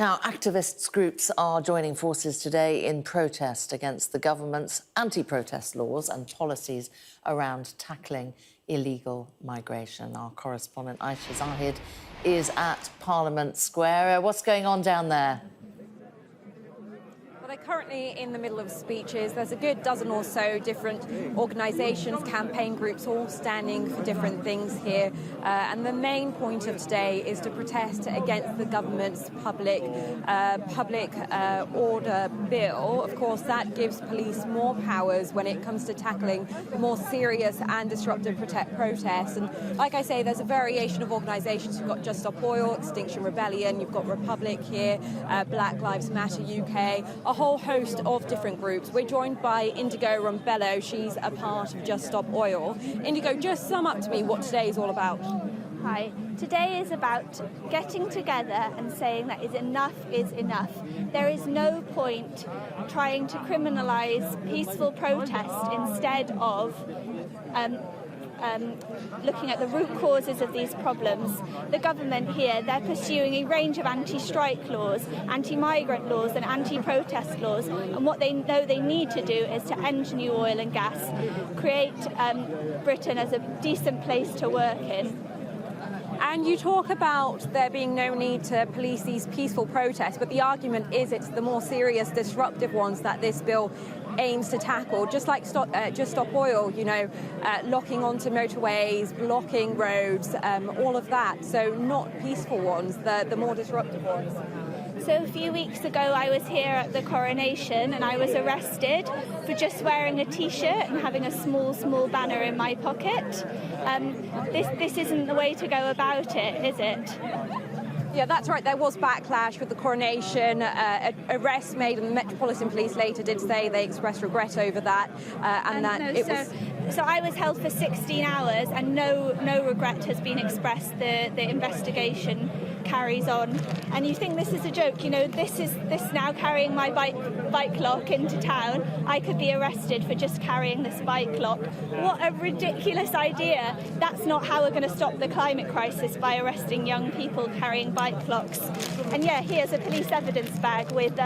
Now, activists groups are joining forces today in protest against the government's anti-protest laws and policies around tackling illegal migration. Our correspondent Aisha Zahid is at Parliament Square. What's going on down there? They're currently in the middle of speeches. There's a good dozen or so different organisations, campaign groups, all standing for different things here. And the main point of today is to protest against the government's public order bill. Of course, that gives police more powers when it comes to tackling more serious and disruptive protests. And like I say, there's a variation of organisations. You've got Just Stop Oil, Extinction Rebellion, you've got Republic here, Black Lives Matter UK, a whole host of different groups. We're joined by Indigo Rumbelow. She's a part of Just Stop Oil. Indigo, just sum up to me what today is all about. Hi. Today is about getting together and saying that enough is enough. There is no point trying to criminalise peaceful protest instead of looking at the root causes of these problems. The government here, they're pursuing a range of anti-strike laws, anti-migrant laws and anti-protest laws, and what they know they need to do is to end new oil and gas, create Britain as a decent place to work in. And you talk about there being no need to police these peaceful protests, but the argument is it's the more serious, disruptive ones that this bill aims to tackle, just like Just Stop Oil, locking onto motorways, blocking roads, all of that. So not peaceful ones, the more disruptive ones. So a few weeks ago I was here at the coronation and I was arrested for just wearing a t-shirt and having a small banner in my pocket. This isn't the way to go about it, is it? Yeah, that's right. There was backlash with the coronation, arrests made, and the Metropolitan Police later did say they expressed regret over that, So I was held for 16 hours, and no regret has been expressed. The investigation carries on, and you think this is a joke? This now carrying my bike lock into town. I could be arrested for just carrying this bike lock. What a ridiculous idea! That's not how we're going to stop the climate crisis, by arresting young people carrying bike locks. And yeah, here's a police evidence bag with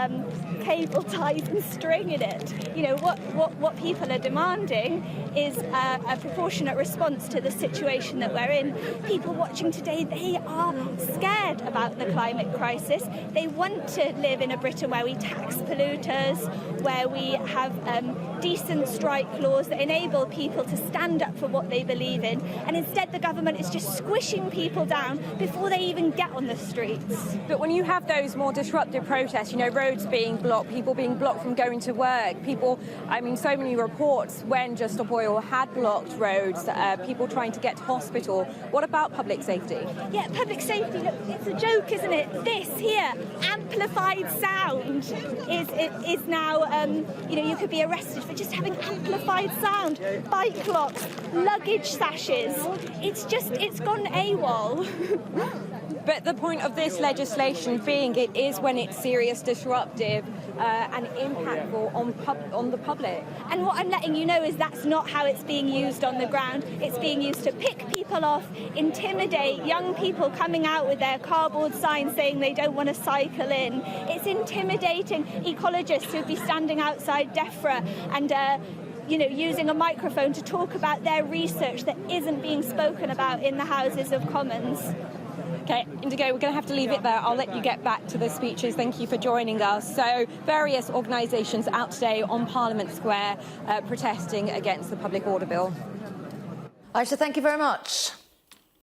cable ties and string in it. What people are demanding is a proportionate response to the situation that we're in. People watching today, they are scared about the climate crisis. They want to live in a Britain where we tax polluters, where we have decent strike laws that enable people to stand up for what they believe in, and instead the government is just squishing people down before they even get on the streets. But when you have those more disruptive protests, roads being blocked, people being blocked from going to work, so many reports when Just Stop Oil had blocked roads, people trying to get to hospital. What about public safety? Yeah, public safety, look, it's a joke, isn't it? This here, amplified sound, is now, you could be arrested for just having amplified sound, bike locks, luggage sashes. It's gone AWOL. But the point of this legislation being it is when it's serious, disruptive and impactful on the public. And what I'm letting you know is that's not how it's being used on the ground. It's being used to pick people off, intimidate young people coming out with their cardboard signs saying they don't want to cycle in. It's intimidating ecologists who'd be standing outside DEFRA and using a microphone to talk about their research that isn't being spoken about in the Houses of Commons. Okay, Indigo, we're going to have to leave it there. I'll let you get back to the speeches. Thank you for joining us. So, various organisations out today on Parliament Square protesting against the public order bill. Aisha, thank you very much.